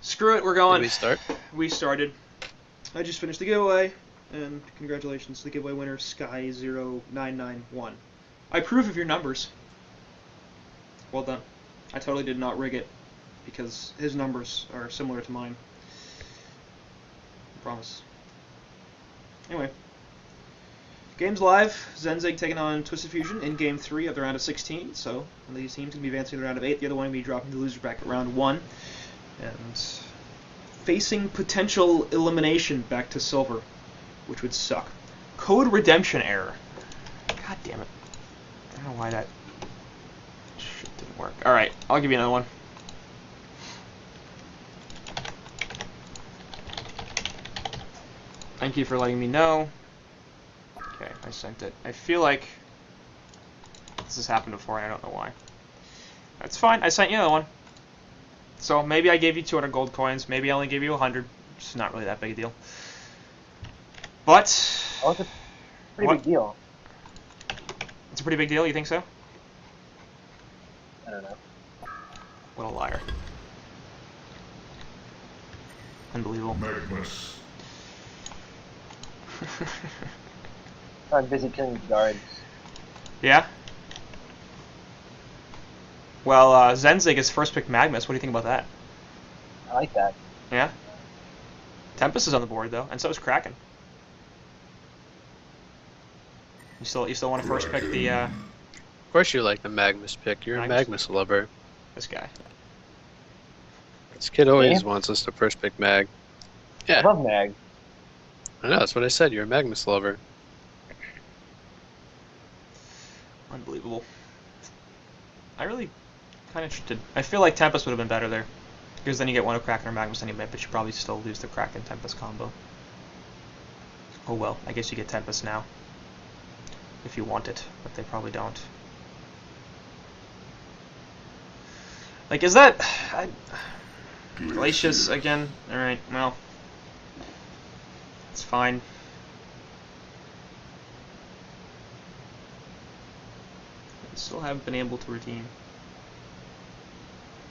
Screw it, we're going. Did we start? We started. I just finished the giveaway, and congratulations to the giveaway winner, Sky0991. I approve of your numbers. Well done. I totally did not rig it, because his numbers are similar to mine. I promise. Anyway. Game's live. Zenzyg taking on TwFu in Game 3 of the round of 16, so one of these teams going to be advancing to the round of 8, the other one going to be dropping to the loser bracket round 1. And facing potential elimination back to silver, which would suck. Code redemption error. God damn it. I don't know why that shit didn't work. Alright, I'll give you another one. Thank you for letting me know. Okay, I sent it. I feel like this has happened before and I don't know why. That's fine, I sent you another one. So maybe I gave you 200 gold coins, maybe I only gave you 100. It's not really that big a deal. But... Oh, it's a pretty big deal. It's a pretty big deal, you think so? I don't know. What a liar. Unbelievable. Magnus. I'm busy killing guards. Yeah? Well, Zenzyg is first pick Magnus. What do you think about that? I like that. Yeah? Tempest is on the board, though, and so is Kraken. You still want to first pick the, Of course you like the Magnus pick. You're a Magnus lover. this guy. This kid always Me? wants us to first pick Mag. I Yeah, love Mag. I know, that's what I said. You're a Magnus lover. Unbelievable. I really kind of interested. I feel like Tempest would have been better there. Because then you get one of Kraken or Magnus anyway, but you probably still lose the Kraken-Tempest combo. Oh well, I guess you get Tempest now. If you want it, but they probably don't. Like, is that... Glacius again? Alright, well... It's fine. I still haven't been able to redeem.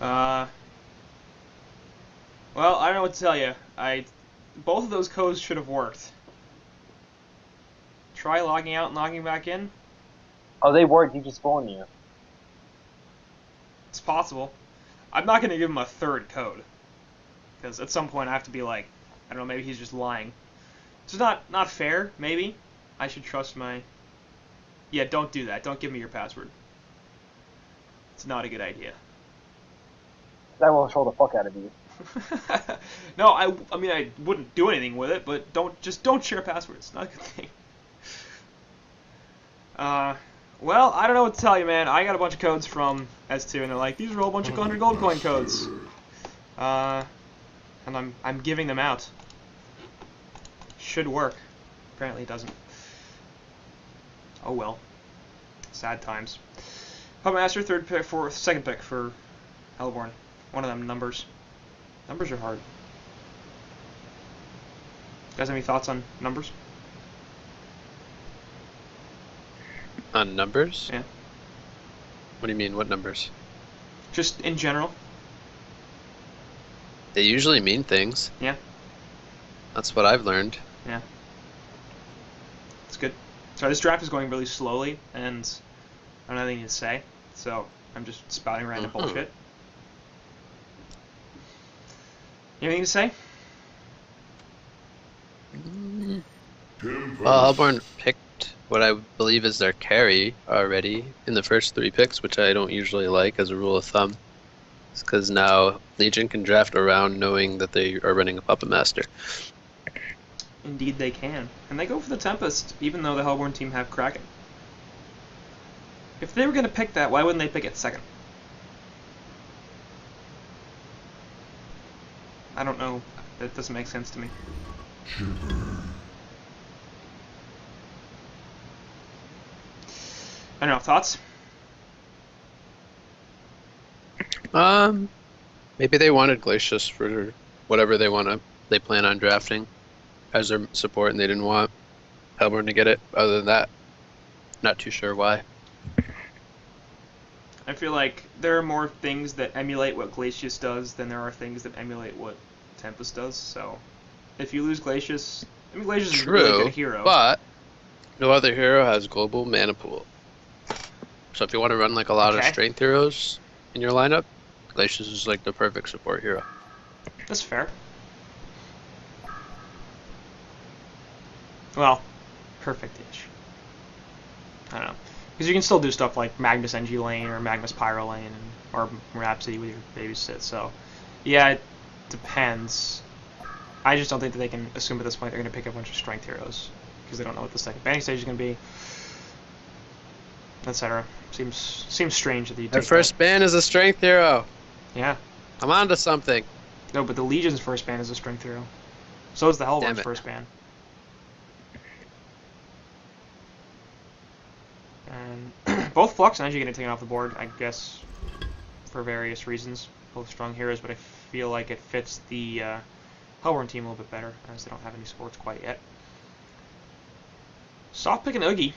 Well, I don't know what to tell you. Both of those codes should have worked. Try logging out and logging back in. Oh, they worked. He just phoned you. It's possible. I'm not going to give him a third code. Because at some point I have to be like, I don't know, maybe he's just lying. It's not fair, maybe. I should trust my... Yeah, don't do that. Don't give me your password. It's not a good idea. That will troll the fuck out of you. No, I mean, I wouldn't do anything with it, but don't share passwords. It's not a good thing. Well, I don't know what to tell you, man. I got a bunch of codes from S2, and they're like, these are all a bunch of 100 gold coin codes. And I'm giving them out. Should work. Apparently it doesn't. Oh well. Sad times. Puppet Master, second pick for Hellborn. One of them, numbers. Numbers are hard. You guys have any thoughts on numbers? On numbers? Yeah. What do you mean, what numbers? Just in general. They usually mean things. Yeah. That's what I've learned. Yeah. It's good. So this draft is going really slowly, and I don't have anything to say, so I'm just spouting random bullshit. You have anything to say? Well, Hellborn picked what I believe is their carry already in the first 3 picks, which I don't usually like as a rule of thumb. It's because now Legion can draft around knowing that they are running a Puppet Master. Indeed they can. And they go for the Tempest, even though the Hellborn team have Kraken. If they were going to pick that, why wouldn't they pick it second? I don't know. That doesn't make sense to me. I don't know. Thoughts? Maybe they wanted Glacius for whatever they plan on drafting as their support, and they didn't want Hellborn to get it. Other than that, not too sure why. I feel like there are more things that emulate what Glacius does than there are things that emulate what Tempest does. So, if you lose Glacius, I mean, Glacius is a really good hero. But no other hero has global mana pool. So if you want to run like a lot of strength heroes in your lineup, Glacius is like the perfect support hero. That's fair. Well, perfect-ish. I don't know. Because you can still do stuff like Magnus NG lane or Magnus Pyro lane or Rhapsody with your babysit. So, yeah, it depends. I just don't think that they can assume at this point they're going to pick a bunch of strength heroes because they don't know what the second banning stage is going to be, etc. Seems strange that you. Their first ban is a strength hero. Yeah. I'm on to something. No, but the Legion's first ban is a strength hero. So is the Hellborn's first ban. And both Flux and Edgy getting taken off the board, I guess, for various reasons. Both strong heroes, but I feel like it fits the Hellborn team a little bit better, as they don't have any supports quite yet. Soft pick an Oogie.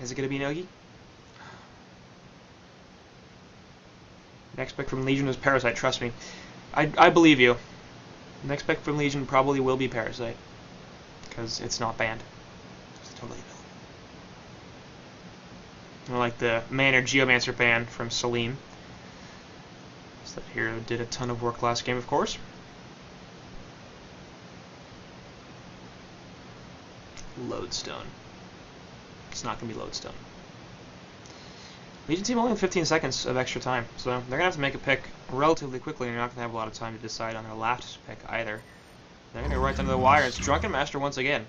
Is it going to be an Oogie? Next pick from Legion is Parasite, trust me. I believe you. Next pick from Legion probably will be Parasite. Because it's not banned. It's totally available. I like the Manor Geomancer ban from Salim. So that hero did a ton of work last game, of course. Lodestone. It's not going to be Lodestone. Legion team only have 15 seconds of extra time, so they're going to have to make a pick relatively quickly, and they're not going to have a lot of time to decide on their last pick either. They're going to go right down to the wire. It's Drunken Master once again.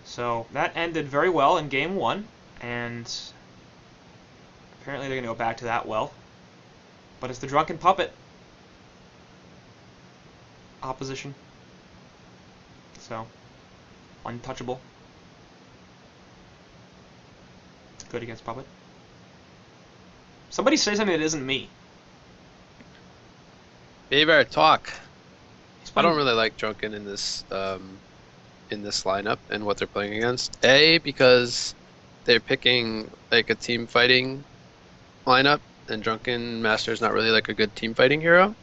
So that ended very well in game 1, and apparently they're going to go back to that well. But it's the Drunken Puppet. Opposition. So, untouchable. Good against Puppet. Somebody say something that isn't me. Beaver, talk. I don't really like Drunken in this lineup and what they're playing against. A, because they're picking like a team fighting lineup, and Drunken Master is not really like a good team fighting hero.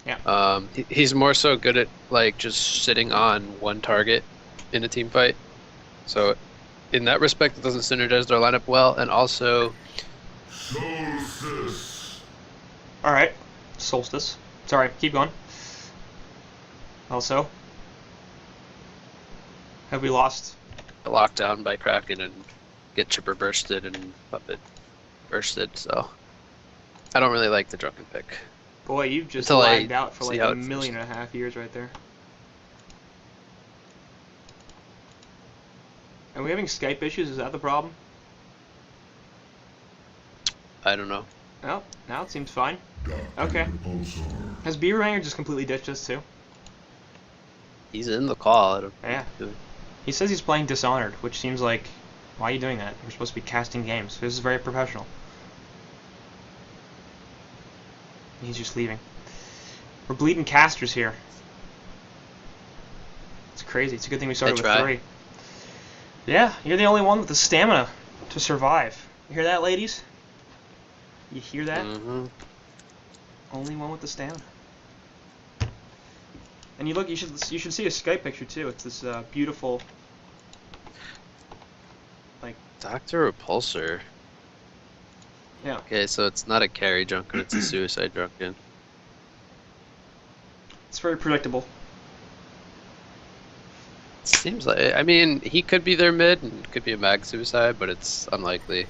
Yeah. He's more so good at like just sitting on one target in a team fight. So in that respect, it doesn't synergize their lineup well, and also. Solstice. Alright. Solstice. Sorry, keep going. Also, have we lost? Lockdown by Kraken and get Chipper bursted and Puppet bursted, so I don't really like the Drunken pick. Boy, you've just Until lagged I out for see like how a it million goes. and a half years right there. Are we having Skype issues? Is that the problem? I don't know. Oh, now it seems fine. Okay. Repulsor. Has BeaverBanger just completely ditched us too? He's in the call. I don't Yeah. He says he's playing Dishonored, which seems like, why are you doing that? We're supposed to be casting games. This is very professional. He's just leaving. We're bleeding casters here. It's crazy. It's a good thing we started with 3. Yeah, you're the only one with the stamina to survive. You hear that, ladies? You hear that? Mm-hmm. Only one with the stamina. And you look, you should see a Skype picture too. It's this beautiful, like, Dr. Repulsor. yeah. Okay, so it's not a carry Drunken, it's a suicide Drunken. It's very predictable. Seems like, I mean, he could be their mid, and could be a mag suicide, but it's unlikely.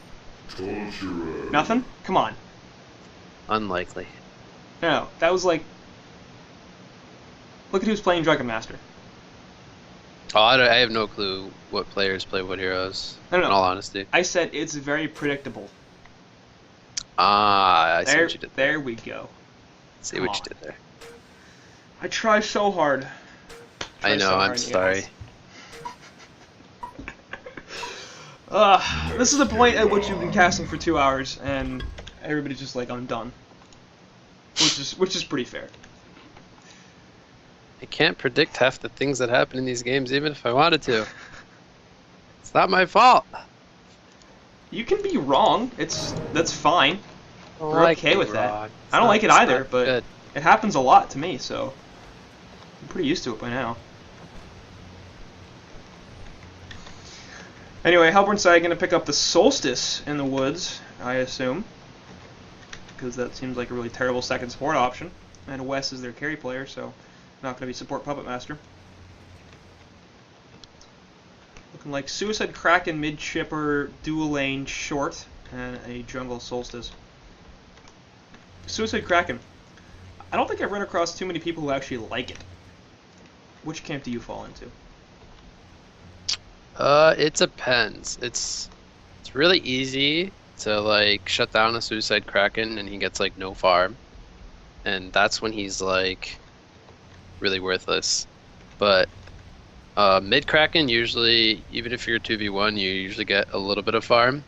Torturer. Nothing? Come on. Unlikely. No, that was like, look at who's playing Drunken Master. Oh, I have no clue what players play what heroes, No. in all honesty. I said it's very predictable. Ah, I see what you did there. There we go. See what you did there. I try so hard. I know, I'm sorry. This is the point at which you've been casting for 2 hours, and everybody's just like, I'm done. Which is pretty fair. I can't predict half the things that happen in these games, even if I wanted to. It's not my fault. You can be wrong. That's fine. We're Like okay with being that. wrong. It's I don't not- like it it's either, not but good. it happens a lot to me, so I'm pretty used to it by now. Anyway, Hellborn side going to pick up the Solstice in the woods, I assume, because that seems like a really terrible second support option. And Wes is their carry player, so not going to be support Puppet Master. Looking like Suicide Kraken, mid chipper, dual lane short, and a jungle Solstice. Suicide Kraken. I don't think I've run across too many people who actually like it. Which camp do you fall into? It depends. It's really easy to like shut down a Suicide Kraken and he gets like no farm. And that's when he's like really worthless. But mid Kraken usually, even if you're 2v1, you usually get a little bit of farm.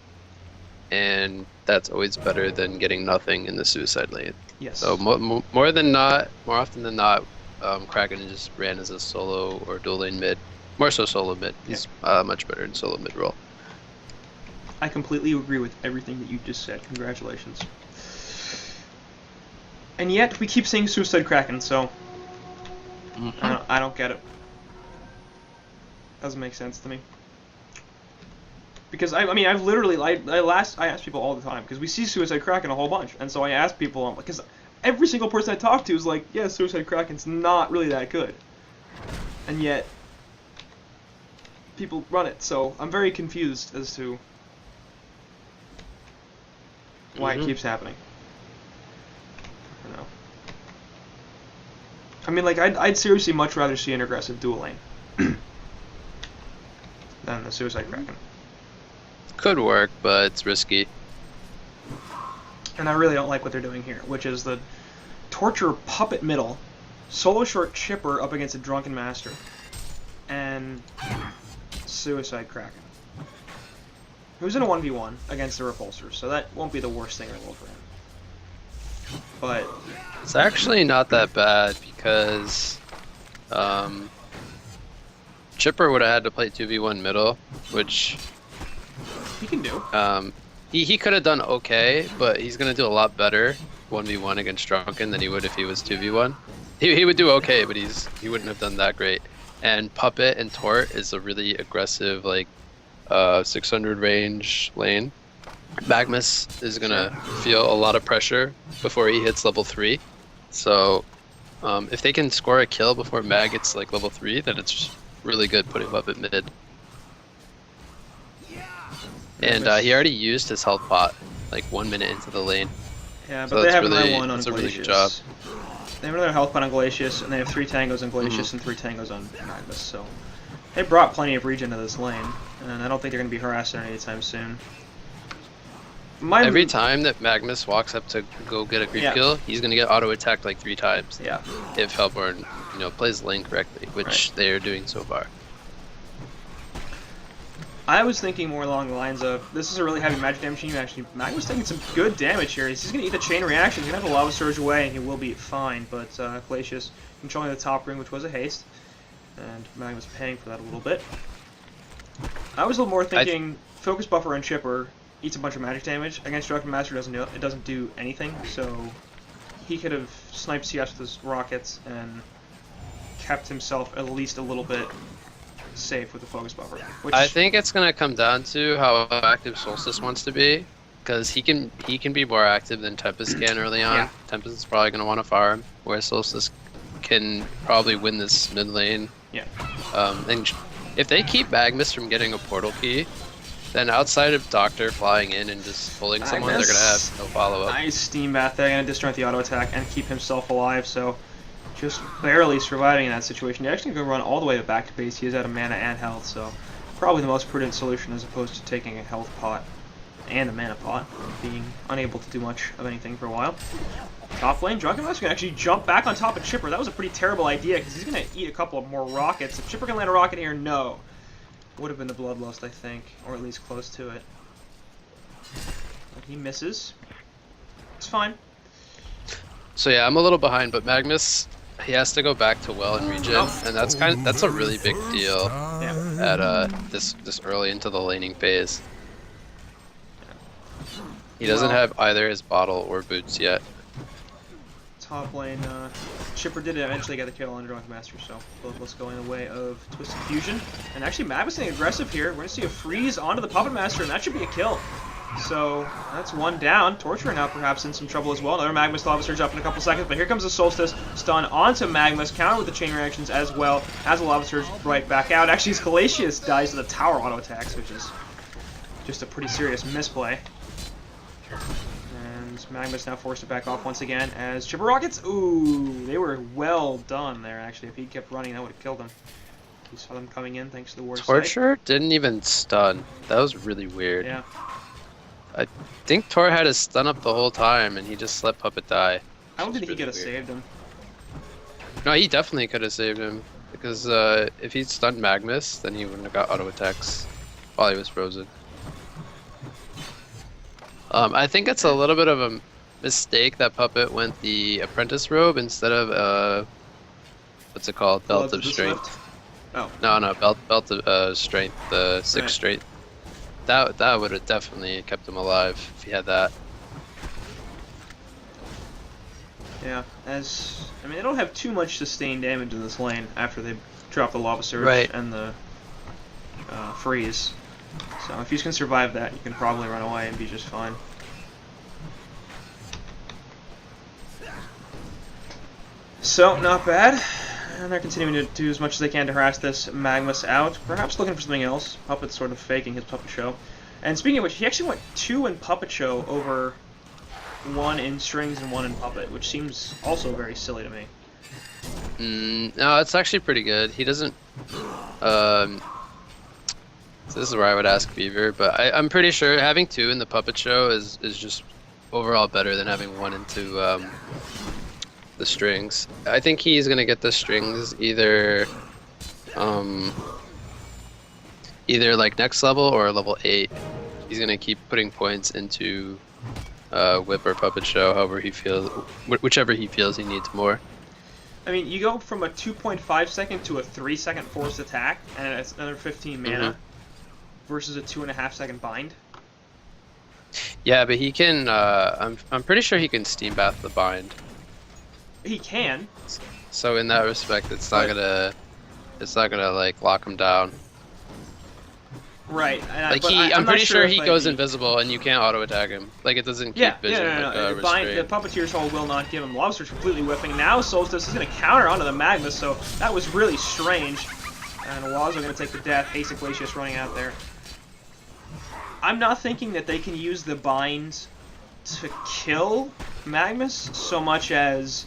And that's always better than getting nothing in the Suicide lane. Yes. So more often than not, Kraken just ran as a solo or dual lane mid. More so solo mid. He's much better in solo mid role. I completely agree with everything that you just said. Congratulations. And yet, we keep saying Suicide Kraken, so I don't get it. Doesn't make sense to me. Because I mean, I've literally I ask people all the time because we see Suicide Kraken a whole bunch, and so I ask people because every single person I talk to is like, yeah, Suicide Kraken's not really that good, and yet people run it. So I'm very confused as to why it keeps happening. I don't know. I mean, like I'd seriously much rather see an aggressive dual lane than the Suicide Kraken. Could work, but it's risky. And I really don't like what they're doing here, which is the Torture Puppet middle, solo short chipper up against a Drunken Master, and Suicide Kraken, who's in a 1v1 against the Repulsors, so that won't be the worst thing in the world for him. But It's actually not that bad because Chipper would have had to play 2v1 middle, which he can do. He could have done okay, but he's gonna do a lot better 1v1 against Drunken than he would if he was 2v1. He would do okay, but he wouldn't have done that great. And Puppet and Tort is a really aggressive like 600 range lane. Magnus is gonna feel a lot of pressure before he hits level 3. So if they can score a kill before Mag gets like level 3, then it's really good putting Puppet mid. And he already used his health pot like 1 minute into the lane. Yeah, but So they have that's another really- one on that's Glacius. a really good job. They have another health pot on Glacius, and they have 3 tangos on Glacius and 3 tangos on Magnus, so they brought plenty of regen to this lane, and I don't think they're going to be harassed anytime soon. Every time that Magnus walks up to go get a creep kill, he's gonna get auto attacked like 3 times. Yeah. If Hellborn, plays the lane correctly, which they are doing so far. I was thinking more along the lines of, this is a really heavy magic damage machine. Actually, Magnus taking some good damage here. He's just going to eat the chain reaction. He's going to have a Lava Surge away, and he will be fine. But Glacius controlling the top ring, which was a haste. And Magnus paying for that a little bit. I was a little more thinking, Focus Buffer and Chipper eats a bunch of magic damage. Against Drunken Master, it doesn't do anything. So he could have sniped CS with his rockets and kept himself at least a little bit safe with the Focus Buffer. Which I think it's gonna come down to how active Solstice wants to be, because he can be more active than Tempest can early on. Yeah. Tempest is probably gonna want to farm, whereas Solstice can probably win this mid lane. Yeah. And if they keep Magnus from getting a portal key, then outside of Doctor flying in and just pulling someone, they're gonna have no follow up. Nice Steam Bath there, gonna disjoint the auto attack and keep himself alive, so just barely surviving in that situation. He's actually gonna run all the way back to base. He is out of mana and health, so probably the most prudent solution as opposed to taking a health pot and a mana pot, being unable to do much of anything for a while. Top lane, Drunken Master can actually jump back on top of Chipper. That was a pretty terrible idea because he's gonna eat a couple of more rockets. If Chipper can land a rocket here, no. Would have been the Bloodlust, I think, or at least close to it. But he misses. It's fine. So yeah, I'm a little behind, but Magnus, he has to go back to well and regen, and that's a really big deal Yeah. at this early into the laning phase. He doesn't Well, have either his bottle or boots yet. top lane, Chipper did eventually get the kill on Drunk Master, so both of us going the way of Twisted Fusion. And actually, Magma's getting aggressive here. We're going to see a freeze onto the Puppet Master, and that should be a kill. So that's one down. Torturer now perhaps in some trouble as well. Another Magmus Lava Surge up in a couple seconds, but here comes the Solstice stun onto Magmus, counter with the chain reactions as well as the Lava Surge right back out. Actually, Scalacious dies to the tower auto attacks, which is just a pretty serious misplay. And Magmus now forced to back off once again as Chipper Rockets. Ooh, they were well done there actually. If he kept running, that would have killed him. We saw them coming in thanks to the Ward Torture didn't even stun. That was really weird. Yeah. I think Tor had his stun up the whole time, and he just let Puppet die. I don't think he really could have weird. saved him. No, he definitely could have saved him. Because if he'd stunned Magmus, then he wouldn't have got auto attacks while he was frozen. I think it's a little bit of a mistake that Puppet went the Apprentice robe instead of, what's it called? Belt of Strength. Oh. No, Belt of Strength, the 6th Right. Strength. That would have definitely kept him alive if he had that. Yeah, I mean, they don't have too much sustained damage in this lane after they drop the Lava Surge Right. and the freeze. So if you can survive that, you can probably run away and be just fine. So, not bad. And they're continuing to do as much as they can to harass this Magmus out. Perhaps looking for something else. Puppet's sort of faking his Puppet Show. And speaking of which, he actually went 2 in Puppet Show over 1 in Strings and 1 in Puppet, which seems also very silly to me. No, it's actually pretty good. He doesn't. So this is where I would ask Beaver, but I'm pretty sure having 2 in the Puppet Show is just overall better than having 1 into the Strings. I think he's gonna get the Strings either like next level or level 8. He's gonna keep putting points into Whip or Puppet Show, however he feels, whichever he feels he needs more. I mean, you go from a 2.5 second to a 3 second forced attack, and it's another 15 mana, versus a 2.5 second bind. Yeah, but he can. I'm pretty sure he can Steam Bath the bind. He can. So in that respect, it's not gonna like lock him down. Right. Like I'm I'm pretty sure he goes in. invisible and you can't auto attack him. Like it doesn't keep vision. No. Like, The Puppeteer's Hold will not give him. Lava Surge completely whiffing. Now Solstice is going to counter onto the Magmus, so that was really strange. And Wazo going to take the death. Basic Glacius running out there. I'm not thinking that they can use the bind to kill Magmus so much as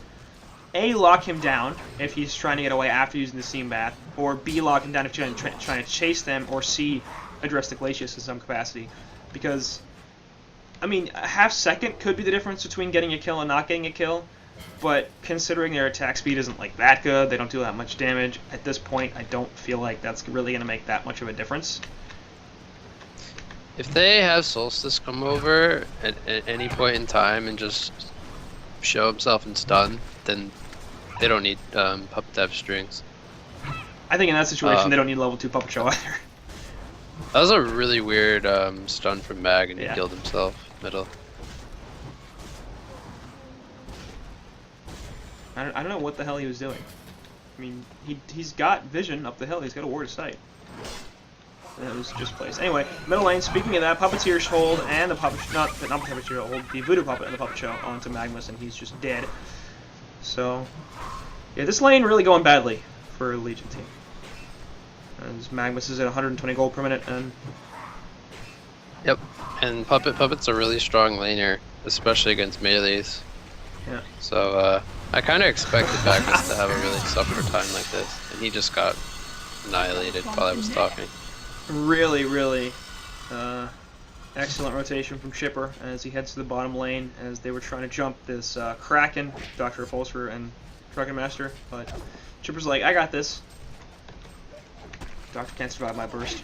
A, lock him down if he's trying to get away after using the Steam Bath, or B, lock him down if you're trying to chase them, or C, address the Glacius in some capacity. Because, I mean, a half second could be the difference between getting a kill and not getting a kill, but considering their attack speed isn't like that good, they don't do that much damage, at this point I don't feel like that's really going to make that much of a difference. If they have Solstice come over at any point in time and just show himself and stun, then they don't need Puppet to have Strings. I think in that situation they don't need level 2 Puppet Show either. That was a really weird stun from Mag, and he killed himself middle. I don't know what the hell he was doing. I mean, he's got vision up the hill. He's got a ward of sight. And it was just placed. Anyway, middle lane. Speaking of that, Puppeteer's Hold and the Puppet, not Puppeteer Hold, the Voodoo Puppet and the Puppet Show onto Magmus, and he's just dead. So, yeah, this lane really going badly for a Legion team. As Magmus is at 120 gold per minute, and Yep, and Puppet's a really strong laner, especially against melees. yeah. So I kind of expected Magmus to have a really suffer time like this, and he just got annihilated while I was talking. Really excellent rotation from Chipper as he heads to the bottom lane as they were trying to jump this Kraken, Dr. Repulsor, and Dragon Master, but Chipper's like, I got this. Doctor can't survive my burst.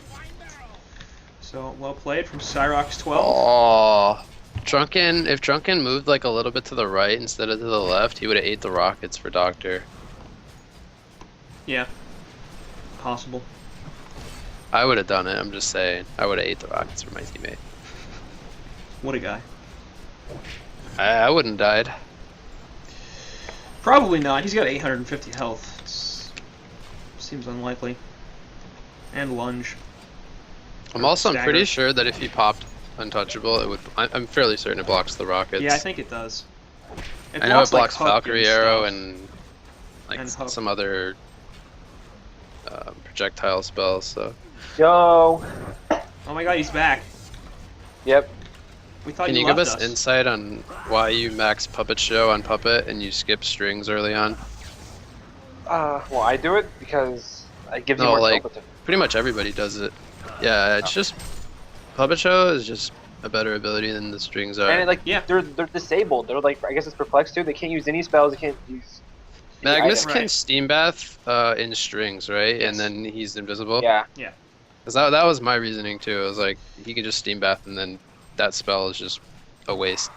So, well played from Cyrox 12. Oh, if Drunken moved like a little bit to the right instead of to the left, he would have ate the rockets for Doctor. Yeah. Possible. I would have done it, I'm just saying. I would have ate the rockets for my teammate. What a guy. I wouldn't died. Probably not. He's got 850 health. Seems unlikely. And lunge. I'm also Stagger. pretty sure that if he popped untouchable, it would. I'm fairly certain it blocks the rockets. Yeah, I think it does. I know it blocks like, hook Valkyrie and arrow stuff. and like And hook. some other projectile spells. So Yo. Oh my god, he's back. Yep. We thought can you you give left us insight on why you max Puppet Show on Puppet and you skip strings early on? Well, I do it because it gives you No, more like to pretty much everybody does it. Yeah, it's just Puppet Show is just a better ability than the strings are. And like, Yeah. they're disabled. They're like, I guess it's perplexed too. They can't use any spells. They can't use. Magnus Right. can Steam Bath in strings, right? Yes. And then he's invisible. Yeah. Cause that was my reasoning too. It was like he can just Steam Bath and then that spell is just a waste.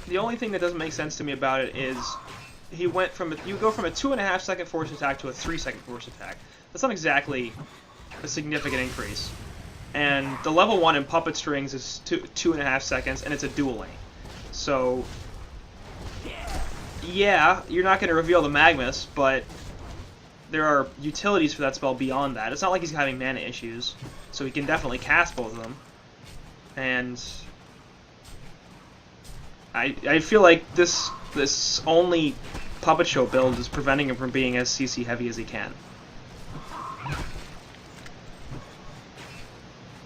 The only thing that doesn't make sense to me about it is you go from a 2.5 second force attack to a 3 second force attack. That's not exactly a significant increase. And the level 1 in Puppet Strings is 2.5 seconds, and it's a dual lane. So, yeah, you're not going to reveal the Magnus, but there are utilities for that spell beyond that. It's not like he's having mana issues, so he can definitely cast both of them. And I feel like this only Puppet Show build is preventing him from being as CC heavy as he can.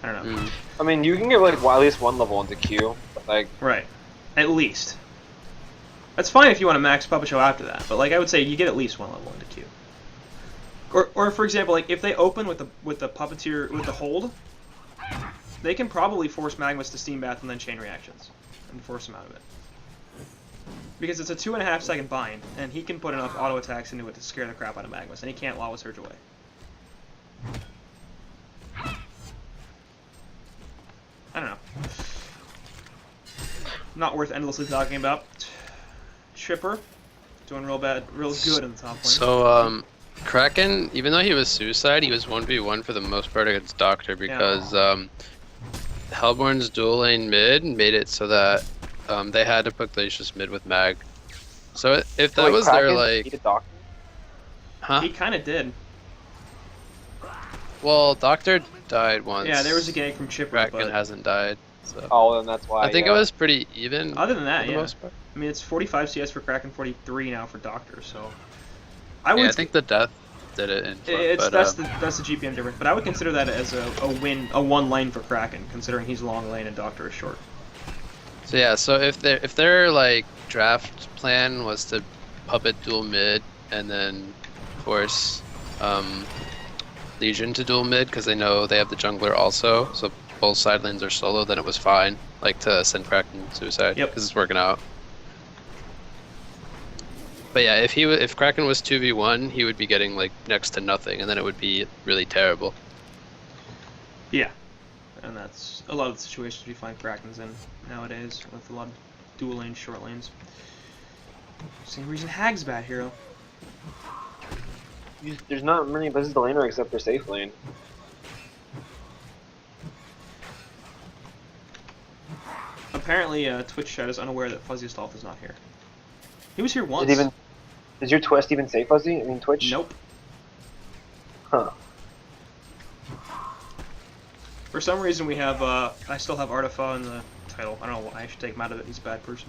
I don't know. I mean, you can get like at least one level into Q. But, like, Right. At least. That's fine if you want to max Puppet Show after that, but like I would say you get at least one level into Q. Or for example, like if they open with the Puppeteer with the hold, they can probably force Magnus to Steam Bath and then chain reactions and force him out of it. Because it's a 2.5 second bind, and he can put enough auto attacks into it to scare the crap out of Magnus, and he can't Lava Surge away. I don't know. Not worth endlessly talking about. Chipper, doing real good in the top lane. So Kraken, even though he was suicide, he was 1v1 for the most part against Doctor because Hellborn's dual lane mid made it so that they had to put Glacius mid with Mag. So if that was their like, Eat a doctor? huh? He kind of did. Well, Doctor died once. Yeah, there was a gank from Chipper, Kraken but hasn't died. So Oh, then that's why. I think it was pretty even. other than that, for the yeah. most part. I mean, it's 45 CS for Kraken, 43 now for Doctor, so I would. Yeah, I think the death did it in front, it's but, that's the GPM difference, but I would consider that as a win, a one lane for Kraken, considering he's long lane and Doctor is short. So yeah, so if their like draft plan was to puppet dual mid and then force Legion to dual mid because they know they have the jungler also, so both side lanes are solo, then it was fine, like to send Kraken suicide Yep. because it's working out. But yeah, if Kraken was 2v1, he would be getting like next to nothing, and then it would be really terrible. Yeah, and that's a lot of the situations we find Krakens in nowadays, with a lot of dual lanes, short lanes. Same reason Hag's a bad hero. There's not many places to lane her except for safe lane. Apparently, Twitch chat is unaware that Fuzzy Stolf is not here. He was here once. Is your Twist even safe, Fuzzy? I mean, Twitch? Nope. Huh. For some reason, we have, I still have Artifa in the title. I don't know why. I should take him out of it. He's a bad person.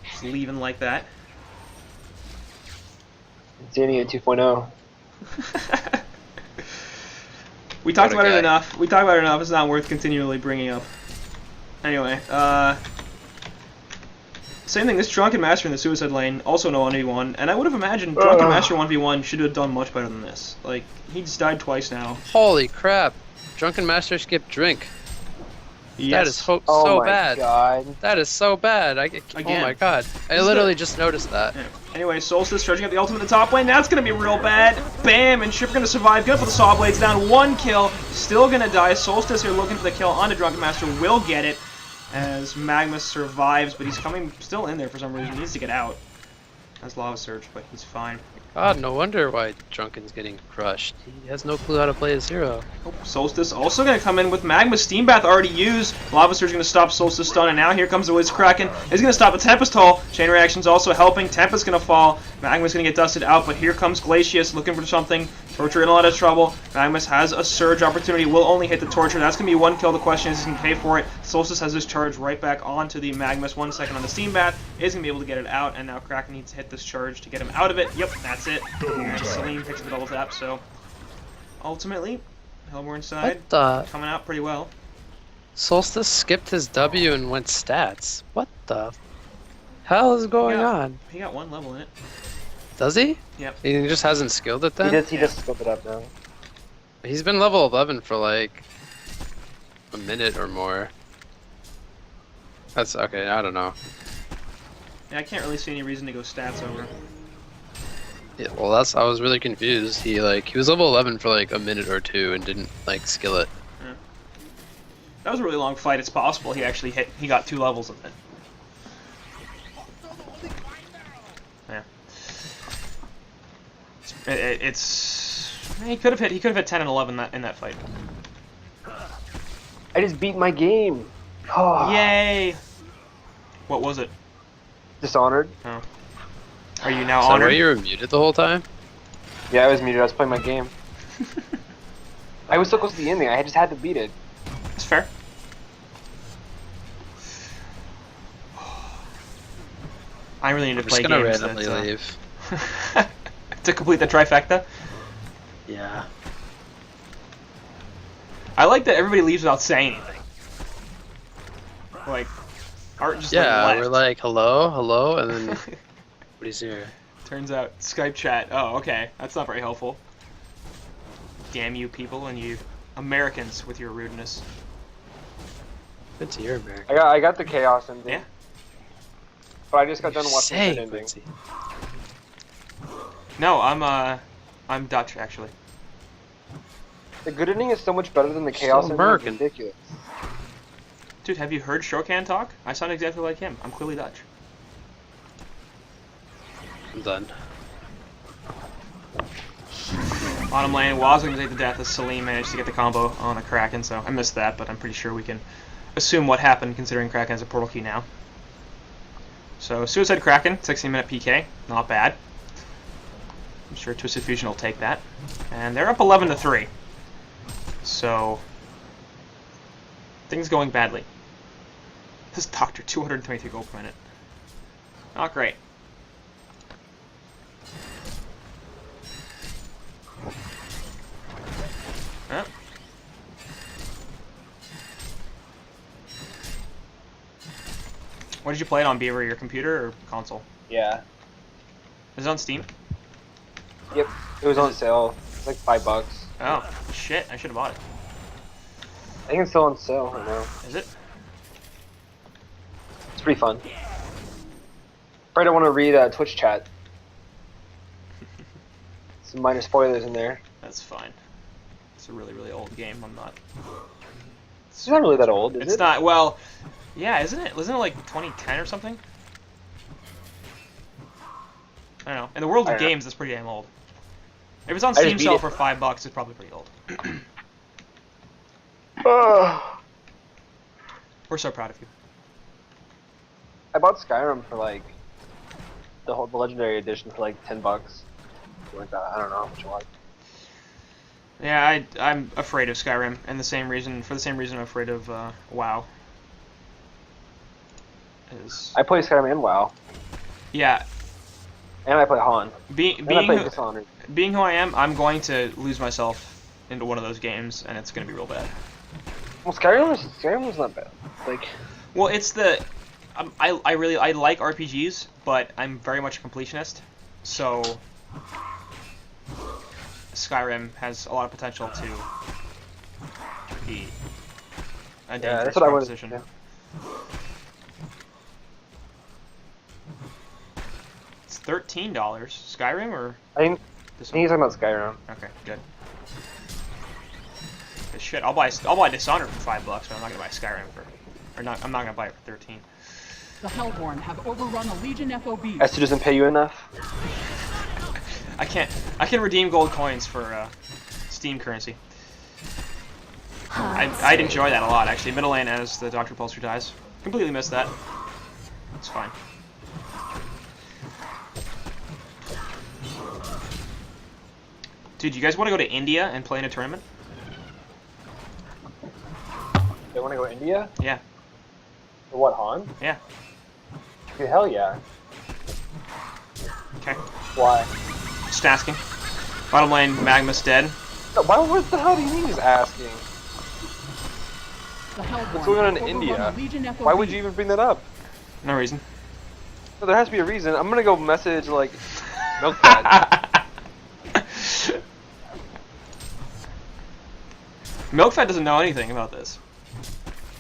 Just leaving like that. It's Danny at 2.0. We talked What about a it guy. enough. We talked about it enough. It's not worth continually bringing up. Anyway, same thing. This Drunken Master in the Suicide Lane, also no 1v1, and I would have imagined Drunken Master 1v1 should have done much better than this. Like, he's died twice now. Holy crap! Drunken Master skipped drink. That is Yes. Oh so my bad. god. That is so bad. Oh Again. my god! I is literally the- just noticed that. Yeah. Anyway, Solstice charging up the ultimate in the top lane. That's gonna be real bad. Bam! And Shipper gonna survive. Gonna put the Saw Blades down. 1 kill. Still gonna die. Solstice here looking for the kill onto Drunken Master. Will get it as Magnus survives, but he's coming still in there for some reason. He needs to get out. has Lava Surge, but he's fine. God, no wonder why Drunken's getting crushed. He has no clue how to play a zero. Oh, Solstice also going to come in with Magma. Steam Bath already used. Lava Surge going to stop Solstice stun, and now here comes the Wiz Kraken. He's going to stop a Tempest Hole. Chain Reaction's also helping. Tempest going to fall. Magma's going to get dusted out, but here comes Glacius looking for something. Torture in a lot of trouble. Magmus has a Surge opportunity. Will only hit the Torture. That's going to be one kill. The question is, he can pay for it. Solstice has his charge right back onto the Magmus. 1 second on the Steam Bath. Is going to be able to get it out, and now Kraken needs to hit this charge to get him out of it. Yep, that's it. And Salim picks the double tap, so ultimately, Hellborn side What the? coming out pretty well. Solstice skipped his W and went stats. What the hell is going on? He got 1 level in it. Does he? Yep. He just hasn't skilled it then? He just scoped it up now. He's been level 11 for like a minute or more. That's okay, I don't know. Yeah, I can't really see any reason to go stats over. Yeah, well I was really confused. He was level 11 for like a minute or two and didn't like skill it. Yeah. That was a really long fight. It's possible he actually he got 2 levels of it. Yeah. He could have hit 10 and 11 in that fight. I just beat my game. Oh. Yay! What was it? Dishonored. Oh. Are you now So honored? were you muted the whole time? Yeah, I was muted. I was playing my game. I was so close to the ending. I just had to beat it. It's fair. I really need to I'm play just gonna games randomly that, leave. to complete the trifecta. Yeah. I like that everybody leaves without saying anything. Like, Art just Yeah, left. we're like hello, and then nobody's here. Turns out Skype chat. Oh, okay, that's not very helpful. Damn you people and you Americans with your rudeness. Good to hear, America. I got the chaos ending. Yeah. But I just got done watching the Say, good ending. Quincy. No, I'm Dutch actually. The good ending is so much better than the chaos ending. It's American. ridiculous. Dude, have you heard Shokan talk? I sound exactly like him. I'm clearly Dutch. I'm done. Bottom lane, Waz going to take the death as Salim managed to get the combo on a Kraken, so I missed that, but I'm pretty sure we can assume what happened considering Kraken has a portal key now. So, Suicide Kraken, 16-minute PK, not bad. I'm sure Twisted Fusion will take that. And they're up 11-3. So, things going badly. This Doctor, 223 gold per minute. Not great. Huh? What did you play it on, Beaver? Your computer or console? Yeah. Is it on Steam? Yep. It was on sale. It's like $5. Oh, shit. I should have bought it. I think it's still on sale right now. Is it? It's pretty fun. Afraid I want to read Twitch chat. Some minor spoilers in there. That's fine. It's a really, really old game. I'm not... It's not really that old, is It's it? not... Well, yeah, isn't it? Wasn't it like 2010 or something? I don't know. In the world I of don't know. games, that's pretty damn old. If it's on I just Steam beat sale it. for $5, it's probably pretty old. We're so proud of you. I bought Skyrim for like the legendary edition for like $10. Like that. I don't know how much it was. Yeah, I'm afraid of Skyrim, and the same reason I'm afraid of WoW. I play Skyrim and WoW, Yeah, and I play HoN, being and I play who, Dishonored. being who I am, I'm going to lose myself into one of those games, and it's going to be real bad. Well, Skyrim was not bad. Like, Well, it's the I like RPGs, but I'm very much a completionist, so Skyrim has a lot of potential to be a dangerous that's what I wanted. proposition. Yeah. It's $13. Skyrim or I think this he's talking about Skyrim. Okay, good. Good shit, I'll buy Dishonored for $5, but I'm not gonna buy Skyrim for, or not. I'm not gonna buy it for 13. The Hellborn have overrun a Legion FOB. S2 doesn't pay you enough. I can redeem gold coins for Steam currency. I'd enjoy that a lot, actually. Middle lane as the Dr. Pulsar dies. Completely missed that. It's fine. Dude, you guys want to go to India and play in a tournament? They want to go to India? Yeah. For what, HoN? Yeah. Dude, hell yeah. Okay. Why? Just asking. Bottom lane, Magma's dead. What the hell do you mean he's asking? The Hellborn What's going on have in overrun India? a Legion FOB. Why would you even bring that up? No reason. No, there has to be a reason. I'm gonna go message, like, Milkfat. Milkfat doesn't know anything about this.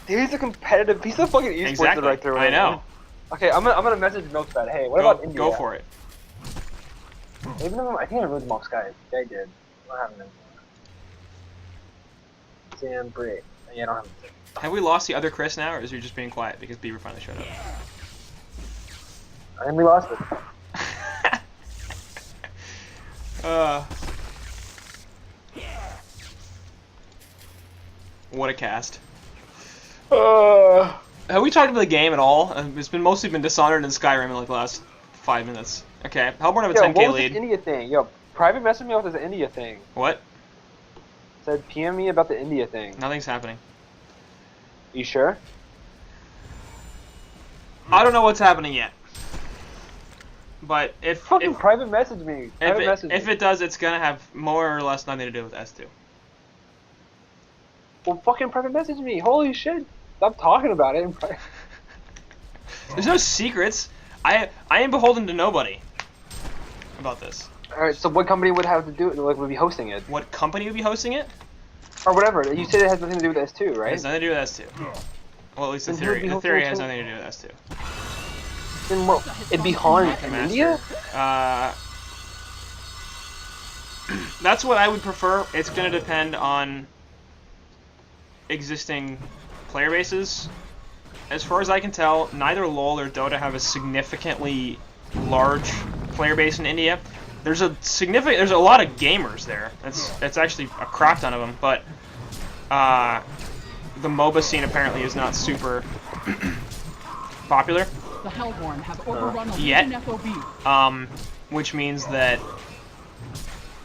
He's a competitive. He's a fucking esports Exactly. director. I know. Okay, I'm gonna message Milkfat. Hey, what about India? Go for it. Even though I think I removed him off Skype. Yeah, I did. I don't have him anymore. Sam Bray. Yeah, I don't have him. Have we lost the other Chris now, or is he just being quiet because Beaver finally showed up? I think we lost it. What a cast. Have we talked about the game at all? It's mostly been Dishonored and Skyrim in like the last 5 minutes. Okay, Hellborn have a 10k what was lead. this India thing? Yo, private message me about this India thing. What? Said PM me about the India thing. Nothing's happening. You sure? I don't know what's happening yet. But if Private message me. if it does, it's gonna have more or less nothing to do with S2. Well, fucking private message me. Holy shit. Stop talking about it. There's no secrets. I am beholden to nobody about this. Alright, so what company would have to do it? Like, would be hosting it? What company would be hosting it? Or whatever. You said it has nothing to do with S2, It right? has nothing to do with S2. Well, at least the Then who would theory. be The hosting theory the has tournament? nothing to do with S2. Then what? It'd be HoN in Master. India? That's what I would prefer. It's going to depend on existing player bases. As far as I can tell, neither LoL or Dota have a significantly large player base in India. There's a lot of gamers there. That's actually a crap ton of them, but the MOBA scene apparently is not super popular. The Hellborn have overrun a Yet. Legion FOB. Which means that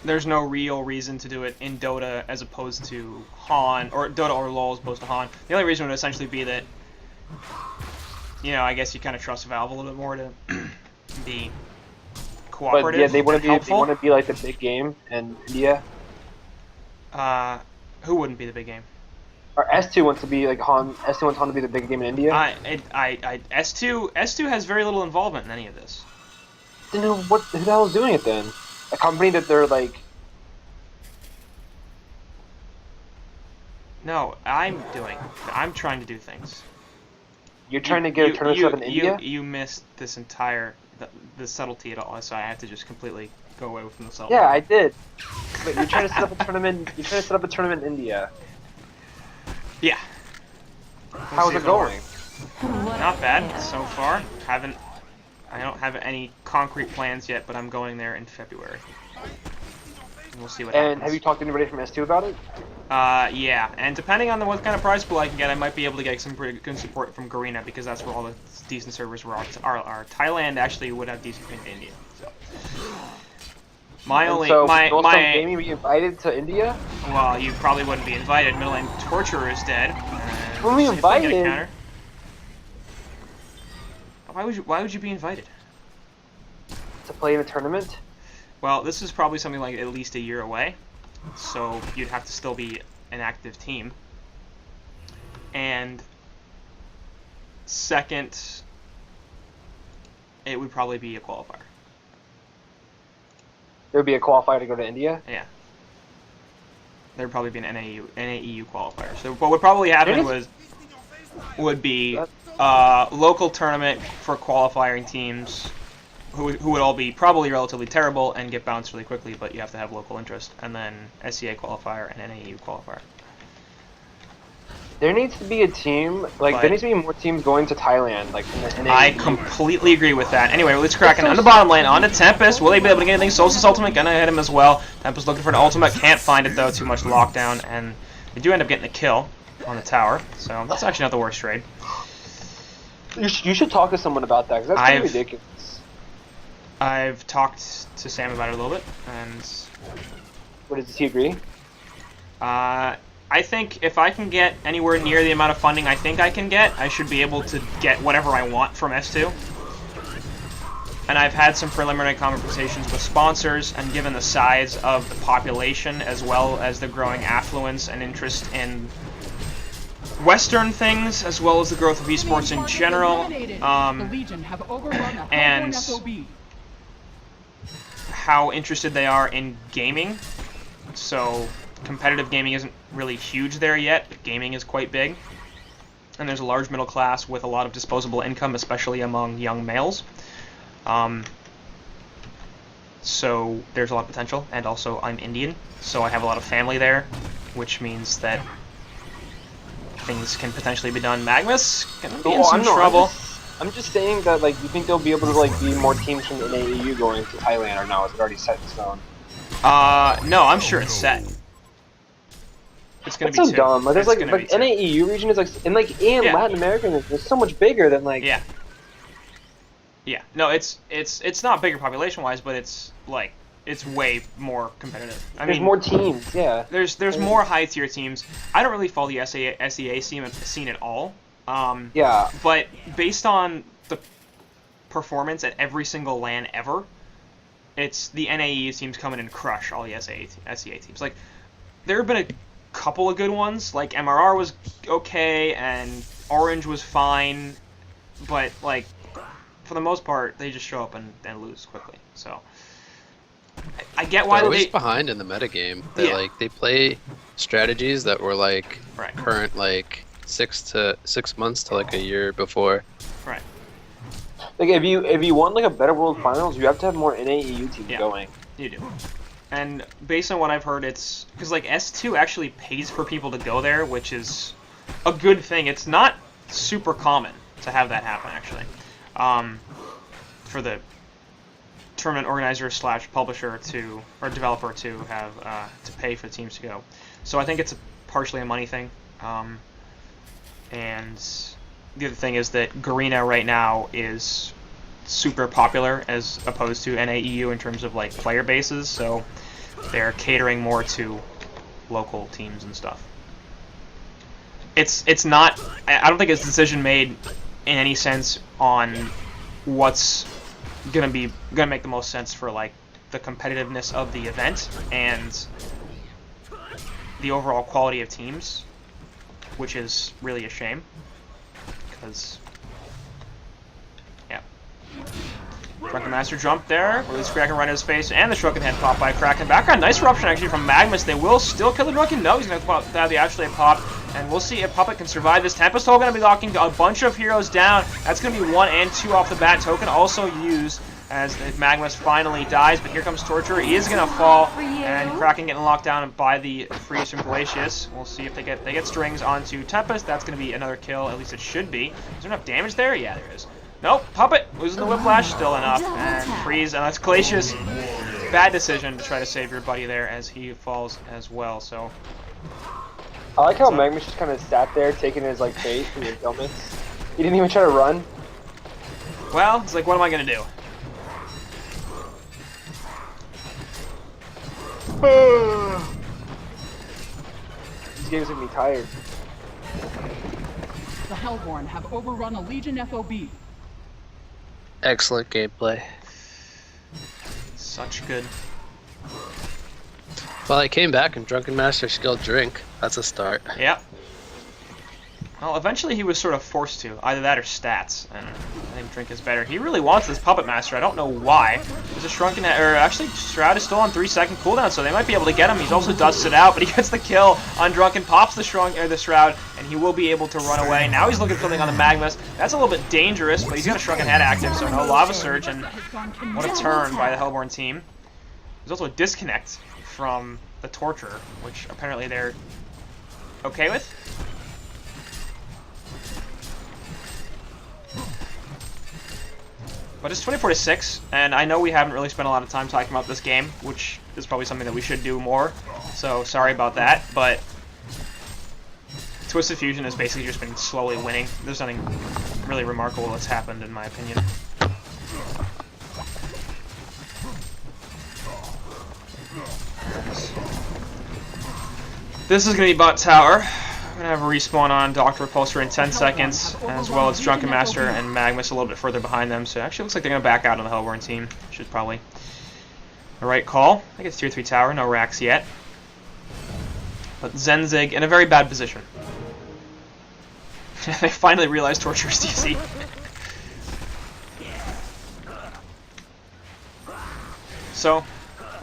there's no real reason to do it in Dota as opposed to HoN, or Dota or LoL as opposed to HoN. The only reason would essentially be that, you know, I guess you kind of trust Valve a little bit more to be cooperative. But yeah, they want and helpful. to be like the big game in India. Who wouldn't be the big game? Or S2 wants to be like HoN. S2 wants HoN to be the big game in India. S2 has very little involvement in any of this. Then who the hell is doing it then? A company that they're like. No, I'm trying to do things. You're trying to get a tournament set up in India. You missed this entire the subtlety at all, so I have to just completely go away from the subtlety. Yeah, I did. But you're trying to set up a tournament. You're trying to set up a tournament in India. Yeah. How's it going? Not bad so far. I don't have any concrete plans yet, but I'm going there in February. And we'll see what happens. And have you talked to anybody from S2 about it? Yeah. And depending on what kind of prize pool I can get, I might be able to get some pretty good support from Garena, because that's where all the decent servers are. Thailand actually would have decent in India. So. Gaming be invited to India? Well, you probably wouldn't be invited. Middle lane Torturer is dead. When we See if I can get a invited? counter. Why would you be invited? To play in a tournament? Well, this is probably something like at least a year away, so you'd have to still be an active team. And second, it would probably be a qualifier. There would be a qualifier to go to India? Yeah. There'd probably be an NAEU qualifier. So what would probably happen would be local tournament for qualifying teams who would all be probably relatively terrible and get bounced really quickly, but you have to have local interest, and then SCA qualifier and NAEU qualifier. There needs to be a team, like, But- there needs to be more teams going to Thailand, like, in the I AAU. completely agree with that. Anyway, let's Kraken on the bottom lane, on to Tempest. Will they be able to get anything? Solstice ultimate gonna hit him as well. Tempest looking for an ultimate, can't find it though, too much lockdown, and they do end up getting a kill on the tower, so that's actually not the worst trade. You should talk to someone about that, because that's pretty I've- ridiculous. I've talked to Sam about it a little bit, and What, does he agree? I think if I can get anywhere near the amount of funding I think I can get, I should be able to get whatever I want from S2. And I've had some preliminary conversations with sponsors, and given the size of the population, as well as the growing affluence and interest in Western things, as well as the growth of esports in general, The Legion have overrun a and- Hellborn FOB. how interested they are in gaming. So competitive gaming isn't really huge there yet, but gaming is quite big. And there's a large middle class with a lot of disposable income, especially among young males. So there's a lot of potential, and also I'm Indian, so I have a lot of family there, which means that things can potentially be done. Magnus can be in some trouble. I'm just saying that, like, you think there'll be able to, like, be more teams from the AAU going to Thailand, or no? Is it already set in stone? No, I'm sure it's set. It's gonna That's be so two. dumb. Like, there's It's like gonna be two. NAEU region is like, and like in Yeah. Latin America, it's so much bigger than like. Yeah. Yeah. No, it's not bigger population wise, but it's like it's way more competitive. I There's mean, more teams. Yeah. there's more high tier teams. I don't really follow the SEA scene at all. Yeah. But based on the performance at every single LAN ever, it's the NAEU teams come in and crush all the SEA teams. Like, there have been a couple of good ones. Like, MRR was okay, and Orange was fine, but, like, for the most part, they just show up and lose quickly. So, I get why They're always they... behind in the metagame. They Yeah. like they play strategies that were like Right. current like 6 months to like a year before. Right. Like if you want like a better World Finals, you have to have more NAEU teams Yeah. going. You do. And based on what I've heard, it's... Because, like, S2 actually pays for people to go there, which is a good thing. It's not super common to have that happen, actually. For the tournament organizer / publisher to... or developer to have... to pay for teams to go. So I think it's partially a money thing. And the other thing is that Garena right now is super popular as opposed to NAEU in terms of like player bases, so they're catering more to local teams and stuff. It's not... I don't think it's a decision made in any sense on what's gonna make the most sense for like the competitiveness of the event and the overall quality of teams, which is really a shame because Drunken Master jump there, release Kraken right in his face, and the Shrunken head pop by Kraken. Background, nice eruption actually from Magnus. They will still kill the Drunken. No, he's going to have the actually pop, and we'll see if Puppet can survive this. Tempest Hole going to be locking a bunch of heroes down. That's going to be 1 and 2 off the bat. Token also used as Magnus finally dies, but here comes Torture. He is going to fall, and Kraken getting locked down by the freeze from Glacius. We'll see if they get strings onto Tempest. That's going to be another kill, at least it should be. Is there enough damage there? Yeah, there is. Nope, Puppet losing the Whiplash, still enough, and freeze, and that's Glacius. Bad decision to try to save your buddy there as he falls as well, so... I like how Magnus just kind of sat there taking his like face and his helmets. He didn't even try to run. Well, it's like, what am I gonna do? These games make me tired. The Hellborn have overrun a Legion FOB. Excellent gameplay. Such good. Well, I came back and Drunken Master skilled drink. That's a start. Yep. Well, eventually he was sort of forced to. Either that or stats, and I think Drink is better. He really wants this Puppet Master. I don't know why. There's a Shrunken... Or actually, Shroud is still on 3-second cooldown, so they might be able to get him. He's also dusted out, but he gets the kill on Drunken, pops the Shroud, and he will be able to run away. Now he's looking for something on the Magnus. That's a little bit dangerous, but he's got a Shrunken head active, so no Lava Surge, and what a turn by the Hellborn team. There's also a disconnect from the Torture, which apparently they're okay with. But it's 24-6, and I know we haven't really spent a lot of time talking about this game, which is probably something that we should do more. So sorry about that, but Twisted Fusion has basically just been slowly winning. There's nothing really remarkable that's happened, in my opinion. This is going to be bot tower. I'm going to have a respawn on Dr. Repulsor in 10 seconds, as well as Drunken Master and Magmus a little bit further behind them. So it actually looks like they're going to back out on the Hellborn team, which is probably the right call. I think it's tier 3 tower, no racks yet. But Zenzyg in a very bad position. They finally realized torture is easy. So,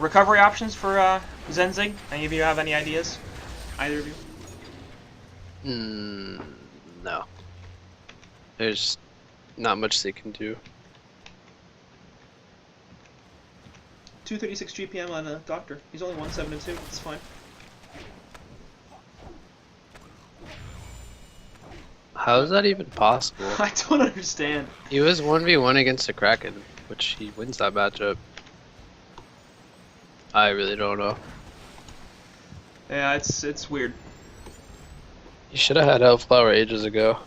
recovery options for Zenzyg? Any of you have any ideas? Either of you? No. There's not much they can do. 236 GPM on Doctor. He's only 172. It's fine. How is that even possible? I don't understand. He was 1v1 against a Kraken, which he wins that matchup. I really don't know. Yeah, it's weird. He should have had Hellflower ages ago.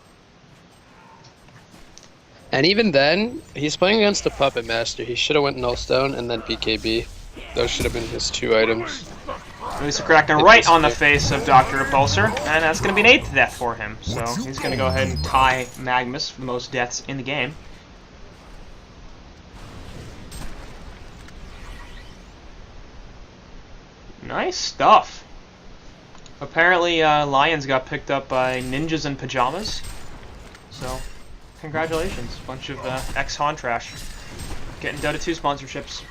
And even then, he's playing against the Puppet Master. He should have went Nullstone and then PKB. Those should have been his 2 items. Release a Kraken right on the face of Dr. Repulsor, and that's going to be an 8th death for him. So he's going to go ahead and tie Magmus for the most deaths in the game. Nice stuff. Apparently, Lions got picked up by Ninjas in Pajamas. So, congratulations. Bunch of ex-HoN trash. Getting Dota 2 sponsorships.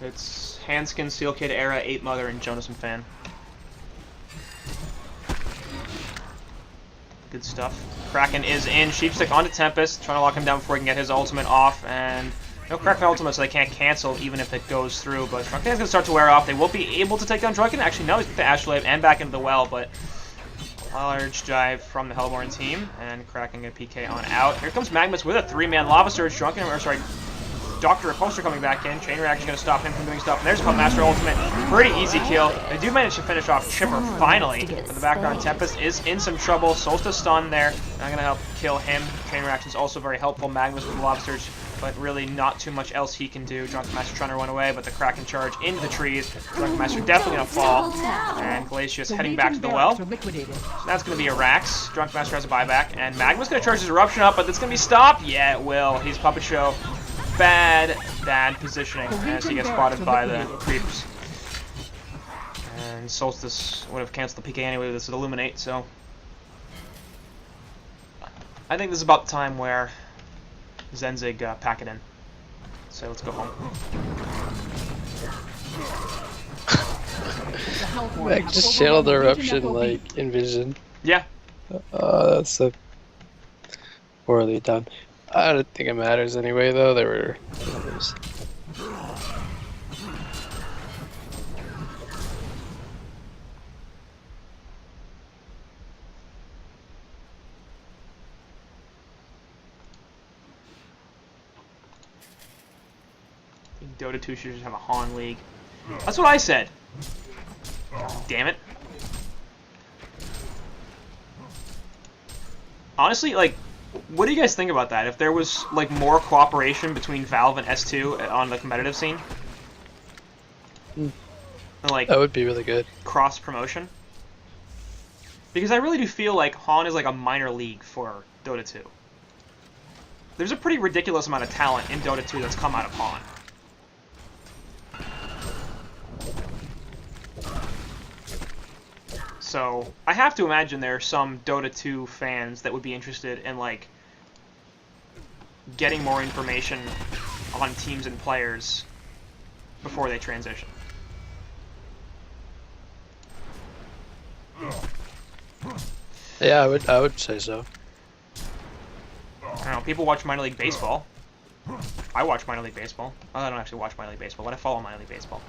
It's Handskin, Sealkid, Era, 8 Mother, and Jonathan Fan. Good stuff. Kraken is in. Sheepstick onto Tempest, trying to lock him down before he can get his ultimate off, and no Kraken ultimate, so they can't cancel even if it goes through. But Drunken is going to start to wear off. They will be able to take down Drunken. Actually, no, he's got the Astrolabe and back into the well, but large dive from the Hellborn team, and Kraken going to PK on out. Here comes Magmus with a 3-man Lava Surge. Drunken, or sorry, Dr. Repulsor coming back in. Chain Reaction going to stop him from doing stuff. And there's Puppet Master ultimate. Pretty easy kill. They do manage to finish off Chipper finally. In the background, Tempest is in some trouble. Solstice stun there. Not going to help kill him. Chain Reaction is also very helpful. Magmus with the Lava Surge, but really not too much else he can do. Drunken Master trying to run away, but the Kraken charge into the trees. Drunken Master definitely going to fall. And Glacius heading back to the well. So that's going to be a Rax. Drunken Master has a buyback. And Magmus going to charge his Eruption up, but it's going to be stopped. Yeah, it will. He's Puppet Show. Bad positioning as he gets spotted by the creeps. And Solstice would have canceled the PK anyway with this Illuminate, so I think this is about the time where Zenzyg pack it in. So let's go home. Meg just channeled the Eruption like Envision. Yeah. That's so poorly done. I don't think it matters anyway, though. There were others. Dota 2 should just have a HoN League. That's what I said. Damn it. Honestly, like, what do you guys think about that? If there was like more cooperation between Valve and S2 on the competitive scene, and, like that would be really good. Cross promotion, because I really do feel like HoN is like a minor league for Dota 2. There's a pretty ridiculous amount of talent in Dota 2 that's come out of HoN. So I have to imagine there are some Dota 2 fans that would be interested in like getting more information on teams and players before they transition. Yeah, I would say so. I don't know, people watch minor league baseball. I watch minor league baseball. Well, I don't actually watch minor league baseball, but I follow minor league baseball.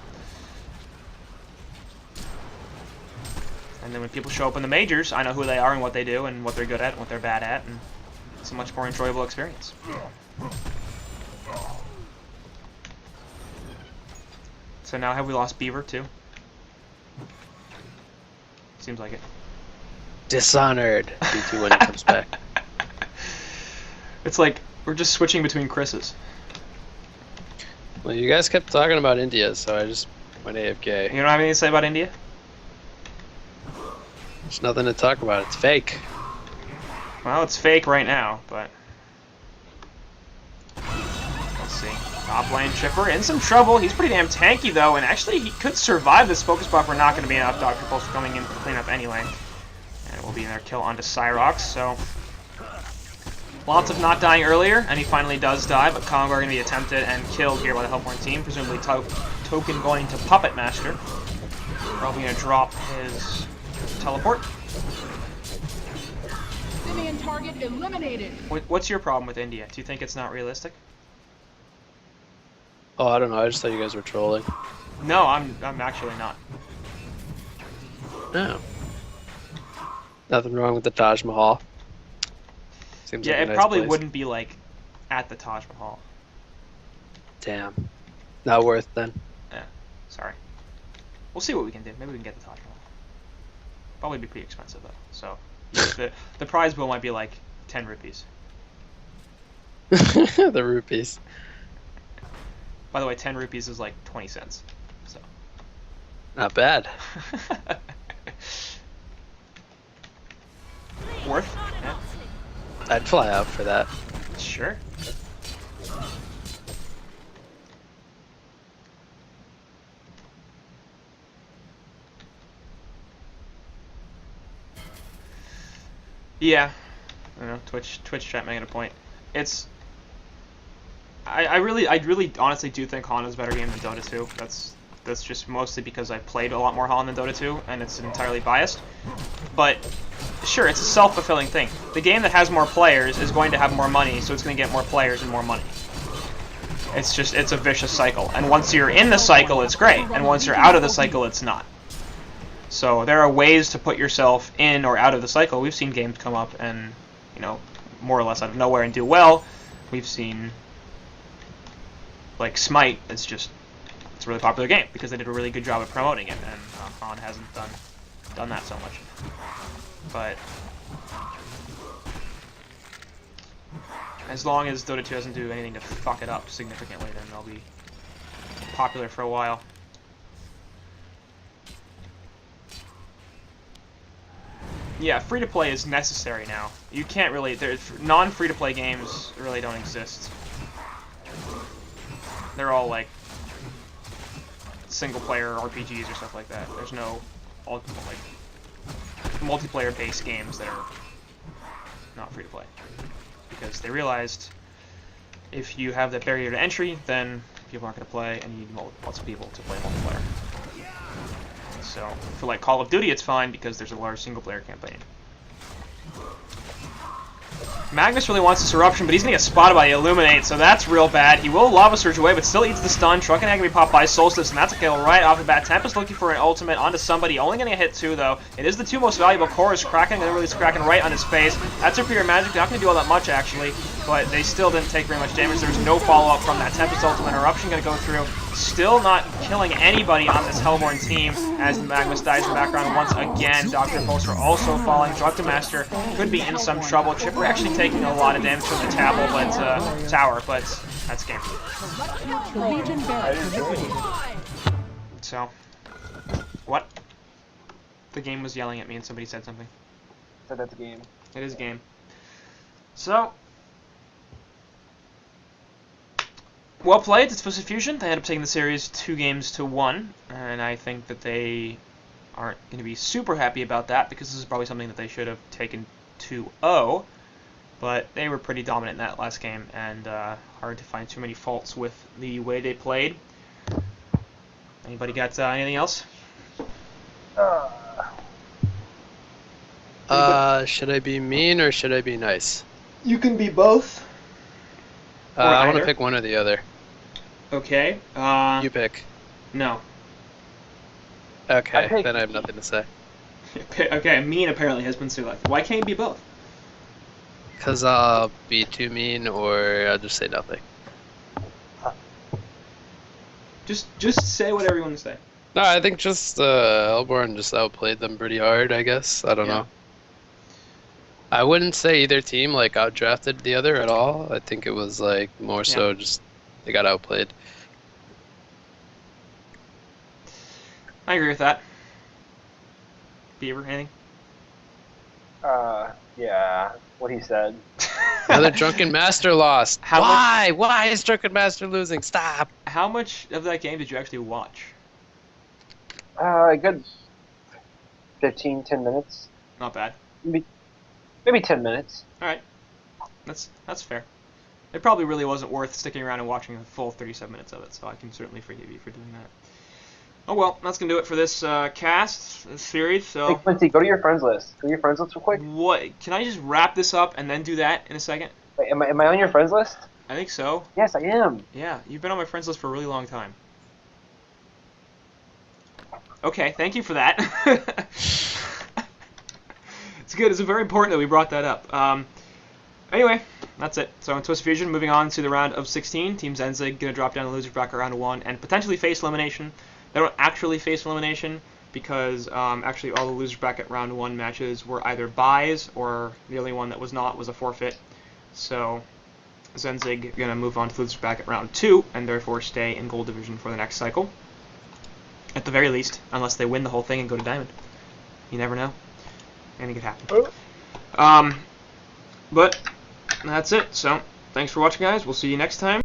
And then when people show up in the majors, I know who they are and what they do and what they're good at and what they're bad at, and it's a much more enjoyable experience. So now have we lost Beaver too? Seems like it. Dishonored. B2 when he comes back. It's like we're just switching between Chris's. Well, you guys kept talking about India, so I just went AFK. You don't have anything to say about India? There's nothing to talk about. It's fake. Well, it's fake right now, but let's see. Top lane Chipper in some trouble. He's pretty damn tanky though, and actually he could survive this focus buff. We're not going to be enough Dr. Pulse coming in to clean up anyway, and we'll be in their kill onto Cyrox. So lots of not dying earlier, and he finally does die, but Congo are going to be attempted and killed here by the Hellborn team. Presumably Token going to Puppet Master. Probably going to drop his teleport. Simian target eliminated. What's your problem with India? Do you think it's not realistic? Oh, I don't know. I just thought you guys were trolling. No, I'm actually not. No. Nothing wrong with the Taj Mahal. Seems Yeah, like a it nice probably place. wouldn't be like at the Taj Mahal. Damn. Not worth then. Yeah, sorry. We'll see what we can do. Maybe we can get the Taj Mahal. Probably be pretty expensive though. So the prize pool might be like 10 rupees. The rupees. By the way, 10 rupees is like 20 cents. So. Not bad. Worth? Yeah. I'd fly out for that. Sure. Yeah. I don't know, Twitch chat making a point. It's I really honestly do think HoN is a better game than Dota 2. That's just mostly because I've played a lot more HoN than Dota 2, and it's entirely biased. But sure, it's a self-fulfilling thing. The game that has more players is going to have more money, so it's going to get more players and more money. It's a vicious cycle. And once you're in the cycle, it's great. And once you're out of the cycle, it's not. So there are ways to put yourself in or out of the cycle. We've seen games come up and, you know, more or less out of nowhere and do well. We've seen, like, Smite, it's a really popular game because they did a really good job of promoting it, and HoN hasn't done that so much. But as long as Dota 2 doesn't do anything to fuck it up significantly, then they'll be popular for a while. Yeah, free-to-play is necessary now. You can't really... non-free-to-play games really don't exist. They're all, like, single-player RPGs or stuff like that. There's no, like, multiplayer-based games that are not free-to-play. Because they realized if you have that barrier to entry, then people aren't going to play, and you need lots of people to play multiplayer. So, for like Call of Duty, it's fine because there's a large single-player campaign. Magnus really wants this eruption, but he's going to get spotted by the Illuminate, so that's real bad. He will Lava Surge away, but still eats the stun. Truck and Egg can be popped by Solstice, and that's a kill right off the bat. Tempest looking for an ultimate onto somebody. Only going to hit 2, though. It is the 2 most valuable cores. Kraken going to release Kraken right on his face. That's superior magic. Not going to do all that much, actually, but they still didn't take very much damage. There's no follow-up from that Tempest ultimate. Eruption going to go through. Still not killing anybody on this Hellborn team as Magnus dies in the background once again. Dr. Pulsar also falling. Drug Master could be in some trouble. Chipper actually taking a lot of damage from the tower, but that's game. The Legion barracks liquidated. So, what? The game was yelling at me and somebody said something. So that's a game. It is a game. So, well played, it's TwFu Fusion. They ended up taking the series 2-1, and I think that they aren't going to be super happy about that because this is probably something that they should have taken 2-0, but they were pretty dominant in that last game, and hard to find too many faults with the way they played. Anybody got anything else? Should I be mean or should I be nice? You can be both. I want to either? pick one or the other. Okay. You pick. No. Okay, pick then I have E. nothing to say. Okay, mean apparently has been selected. Why can't it be both? Because I'll be too mean or I'll just say nothing. Just say whatever you want to say. No, I think just Elborn just outplayed them pretty hard, I guess. I don't Yeah. know. I wouldn't say either team like outdrafted the other at all. I think it was like more so just they got outplayed. I agree with that. Beaver, anything? Yeah, what he said. Another Drunken Master lost. How Why? Why is Drunken Master losing? Stop. How much of that game did you actually watch? A good 10 minutes. Not bad. Maybe 10 minutes. All right, that's fair. It probably really wasn't worth sticking around and watching a full 37 minutes of it, so I can certainly forgive you for doing that. Oh well, that's gonna do it for this this series. Hey, So Quincy, go to your friends list. Go to your friends list real quick. what? Can I just wrap this up and then do that in a second? Wait, am I on your friends list? I think so. Yes, I am. Yeah, you've been on my friends list for a really long time. Okay, thank you for that. It's good. It's very important that we brought that up. Anyway, that's it. So in TwFu Fusion, moving on to the round of 16, Team Zenzyg gonna drop down the loser bracket round of 1 and potentially face elimination. They don't actually face elimination because actually all the loser bracket round 1 matches were either buys or the only one that was not was a forfeit. So Zenzyg gonna move on to the loser bracket round 2 and therefore stay in gold division for the next cycle. At the very least, unless they win the whole thing and go to diamond. You never know. Anything could happen. But that's it. So thanks for watching, guys. We'll see you next time.